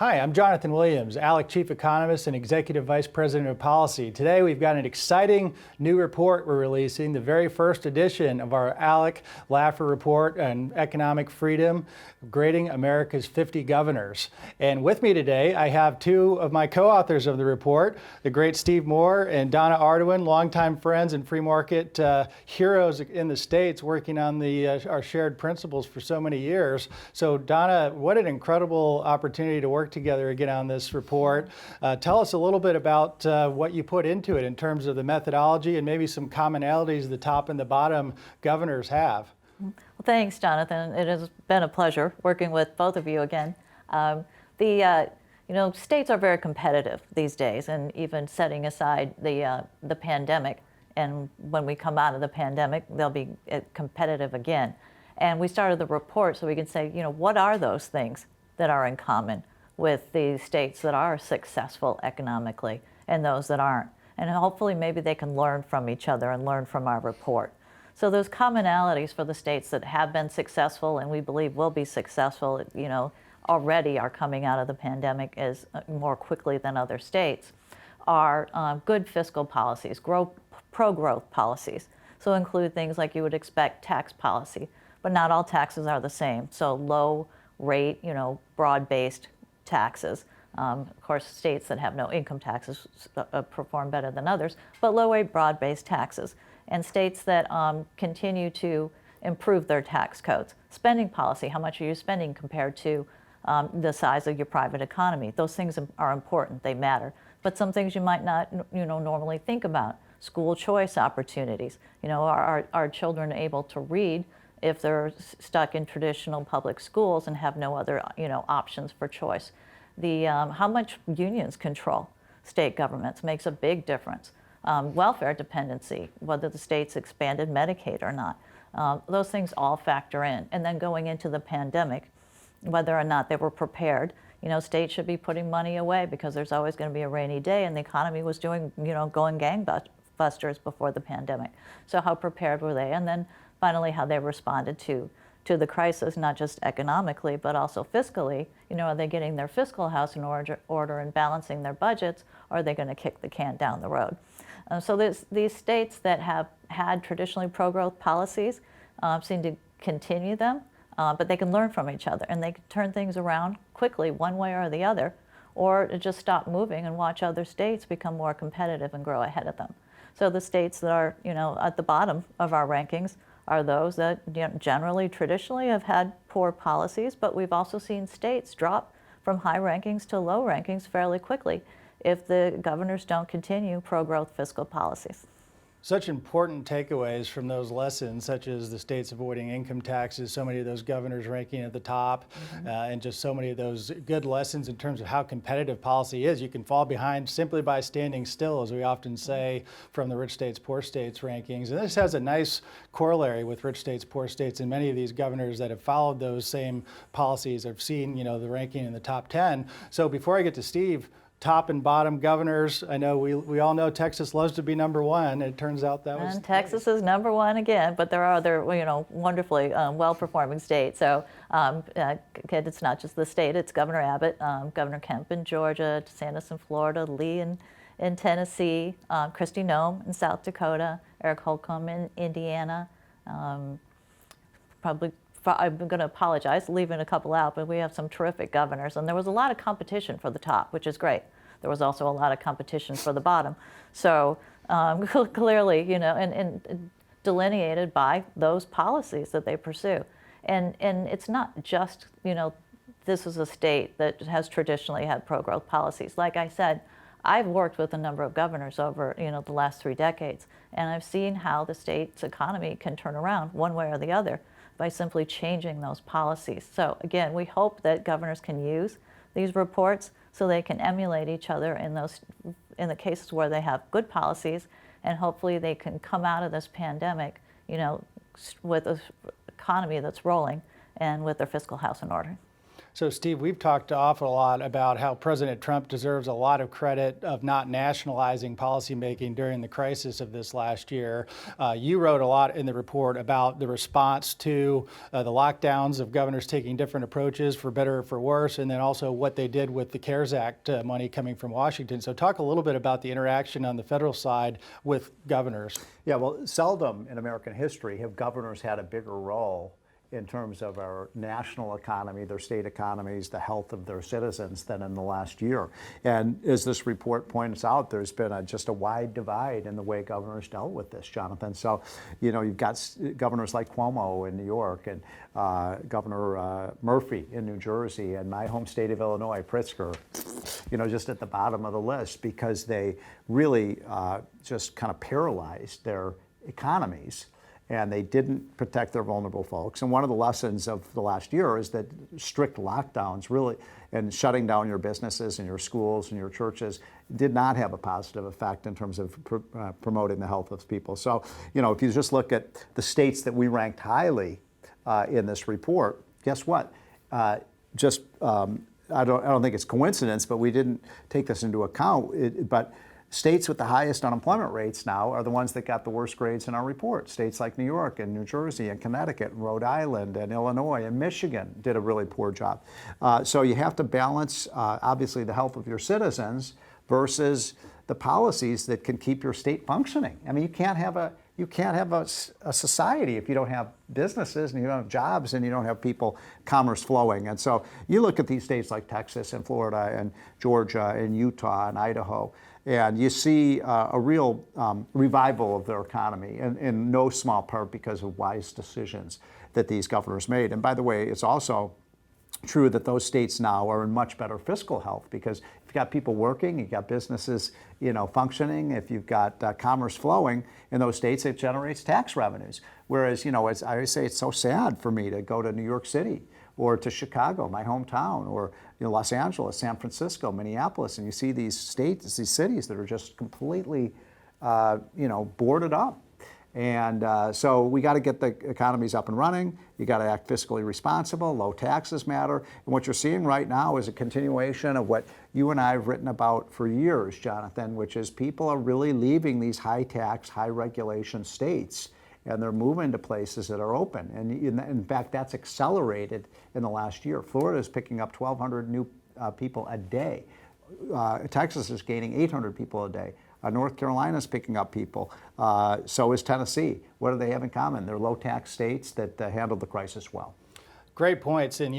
Hi, I'm Jonathan Williams, ALEC Chief Economist and Executive Vice President of Policy. Today we've got an exciting new report we're releasing, the very first edition of our ALEC Laffer Report on Economic Freedom, Grading America's 50 Governors. And with me today, I have two of my co-authors of the report, the great Steve Moore and Donna Arduin, longtime friends and free market heroes in the States, working on our shared principles for so many years. So Donna, what an incredible opportunity to work together again on this report. Tell us a little bit about what you put into it in terms of the methodology and maybe some commonalities the top and the bottom governors have. Well, thanks, Jonathan. It has been a pleasure working with both of you again. States are very competitive these days, and even setting aside the pandemic, and when we come out of the pandemic, they'll be competitive again. And we started the report so we can say, what are those things that are in common with the states that are successful economically and those that aren't? And hopefully maybe they can learn from each other and learn from our report. So those commonalities for the states that have been successful and we believe will be successful, already are coming out of the pandemic as more quickly than other states, are good fiscal policies, pro-growth policies. So include things like you would expect tax policy, but not all taxes are the same. So low rate, broad-based taxes. Of course, states that have no income taxes perform better than others, but low-rate, broad-based taxes. And states that continue to improve their tax codes. Spending policy, how much are you spending compared to the size of your private economy? Those things are important, they matter. But some things you might not normally think about. School choice opportunities. Are children able to read if they're stuck in traditional public schools and have no other options for choice? How much unions control state governments makes a big difference. Welfare dependency, whether the states expanded Medicaid or not. Those things all factor in. And then going into the pandemic, whether or not they were prepared, states should be putting money away because there's always going to be a rainy day, and the economy was going gangbusters before the pandemic. So how prepared were they? And then finally, how they responded to the crisis, not just economically, but also fiscally. Are they getting their fiscal house in order and balancing their budgets, or are they going to kick the can down the road? So these states that have had traditionally pro-growth policies seem to continue them, but they can learn from each other, and they can turn things around quickly one way or the other, or just stop moving and watch other states become more competitive and grow ahead of them. So the states that are at the bottom of our rankings are those that generally, traditionally have had poor policies, but we've also seen states drop from high rankings to low rankings fairly quickly if the governors don't continue pro-growth fiscal policies. Such important takeaways from those lessons, such as the states avoiding income taxes, so many of those governors ranking at the top, and just so many of those good lessons in terms of how competitive policy is. You can fall behind simply by standing still, as we often say, from the rich states, poor states rankings. And this has a nice corollary with rich states, poor states, and many of these governors that have followed those same policies have seen, the ranking in the top 10. So before I get to Steve, top and bottom governors. I know we all know Texas loves to be number one. It turns out that was. And Texas is number one again, but there are other wonderfully well-performing states. So it's not just the state; it's Governor Abbott, Governor Kemp in Georgia, DeSantis in Florida, Lee in Tennessee, Kristi Noem in South Dakota, Eric Holcomb in Indiana. I'm going to apologize, leaving a couple out, but we have some terrific governors. And there was a lot of competition for the top, which is great. There was also a lot of competition for the bottom. So clearly, and delineated by those policies that they pursue. And it's not just, this is a state that has traditionally had pro-growth policies. Like I said, I've worked with a number of governors over, the last 3 decades, and I've seen how the state's economy can turn around one way or the other by simply changing those policies. So again, we hope that governors can use these reports so they can emulate each other in the cases where they have good policies, and hopefully they can come out of this pandemic, with an economy that's rolling and with their fiscal house in order. So, Steve, we've talked an awful lot about how President Trump deserves a lot of credit of not nationalizing policymaking during the crisis of this last year. You wrote a lot in the report about the response to the lockdowns of governors taking different approaches for better or for worse, and then also what they did with the CARES Act money coming from Washington. So talk a little bit about the interaction on the federal side with governors. Yeah, well, seldom in American history have governors had a bigger role in terms of our national economy, their state economies, the health of their citizens than in the last year. And as this report points out, there's been just a wide divide in the way governors dealt with this, Jonathan. So, you've got governors like Cuomo in New York and Governor Murphy in New Jersey and my home state of Illinois, Pritzker, just at the bottom of the list because they really just kind of paralyzed their economies. And they didn't protect their vulnerable folks. And one of the lessons of the last year is that strict lockdowns really, and shutting down your businesses and your schools and your churches did not have a positive effect in terms of promoting the health of people. So, if you just look at the states that we ranked highly in this report, guess what? I don't think it's coincidence, but we didn't take this into account. But states with the highest unemployment rates now are the ones that got the worst grades in our report. States like New York and New Jersey and Connecticut and Rhode Island and Illinois and Michigan did a really poor job. So you have to balance, obviously, the health of your citizens versus the policies that can keep your state functioning. I mean, you can't have a society if you don't have businesses and you don't have jobs and you don't have commerce flowing. And so you look at these states like Texas and Florida and Georgia and Utah and Idaho, and you see a real revival of their economy, in no small part because of wise decisions that these governors made. And by the way, it's also true that those states now are in much better fiscal health because if you've got people working, you've got businesses, functioning, if you've got commerce flowing in those states, it generates tax revenues. Whereas, as I always say, it's so sad for me to go to New York City or to Chicago, my hometown, or Los Angeles, San Francisco, Minneapolis, and you see these states, these cities that are just completely, boarded up. And so we got to get the economies up and running. You got to act fiscally responsible. Low taxes matter. And what you're seeing right now is a continuation of what you and I have written about for years, Jonathan, which is people are really leaving these high tax, high regulation states, and they're moving to places that are open. And in fact, that's accelerated in the last year. Florida is picking up 1,200 new people a day. Texas is gaining 800 people a day. North Carolina is picking up people. So is Tennessee. What do they have in common? They're low-tax states that handled the crisis well. Great points. And,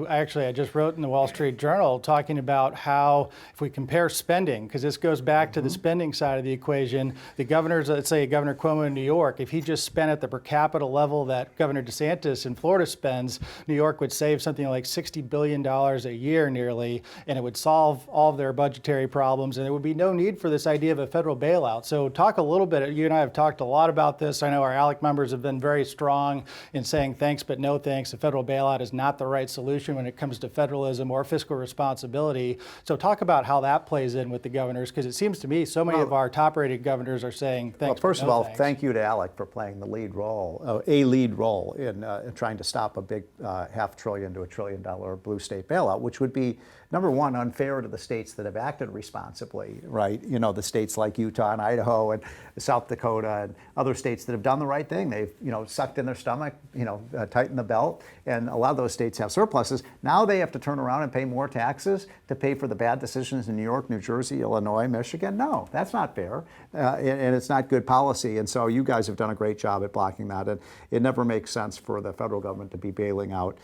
actually, I just wrote in the Wall Street Journal talking about how if we compare spending, because this goes back to the spending side of the equation, the governors, let's say Governor Cuomo in New York, if he just spent at the per capita level that Governor DeSantis in Florida spends, New York would save something like $60 billion a year nearly, and it would solve all of their budgetary problems, and there would be no need for this idea of a federal bailout. So talk a little bit, you and I have talked a lot about this. I know our ALEC members have been very strong in saying thanks but no thanks. The federal bailout is not the right solution when it comes to federalism or fiscal responsibility. So talk about how that plays in with the governors, because it seems to me so many of our top-rated governors are saying thanks. Well, first but of no all, thanks. thank you to ALEC for playing the lead role, a lead role in trying to stop a big $500 billion to $1 trillion blue state bailout, which would be, number one, unfair to the states that have acted responsibly, right? The states like Utah and Idaho and South Dakota and other states that have done the right thing. They've, sucked in their stomach, tightened the belt, and a lot of those states have surpluses. Now they have to turn around and pay more taxes to pay for the bad decisions in New York, New Jersey, Illinois, Michigan. No, that's not fair, and it's not good policy. And so you guys have done a great job at blocking that. And it never makes sense for the federal government to be bailing out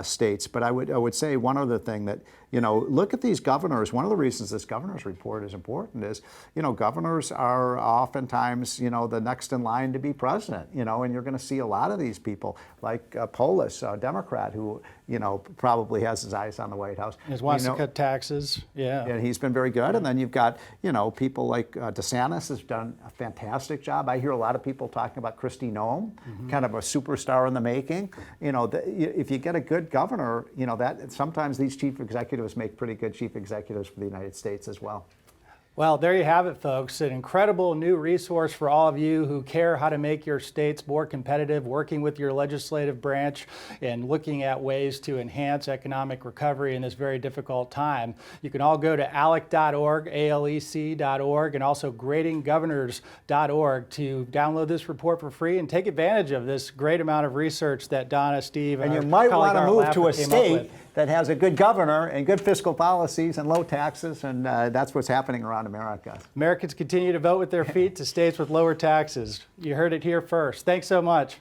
states. But I would say one other thing that, look at these governors. One of the reasons this governor's report is important is, governors are oftentimes, the next in line to be president, and you're going to see a lot of these people like Polis, a Democrat who, probably has his eyes on the White House. He wants to cut taxes, yeah. And he's been very good. And then you've got, people like DeSantis has done a fantastic job. I hear a lot of people talking about Kristi Noem, kind of a superstar in the making. If you get a good governor, that sometimes these chief executives make pretty good chief executives for the United States as well. Well, there you have it, folks. An incredible new resource for all of you who care how to make your states more competitive, working with your legislative branch and looking at ways to enhance economic recovery in this very difficult time. You can all go to alec.org, alec.org, and also gradinggovernors.org to download this report for free and take advantage of this great amount of research that Donna, Steve, And our you might colleague want to Art move to Laffer a came up state with. that has a good governor and good fiscal policies and low taxes, and that's what's happening around America. Americans continue to vote with their feet to states with lower taxes. You heard it here first. Thanks so much.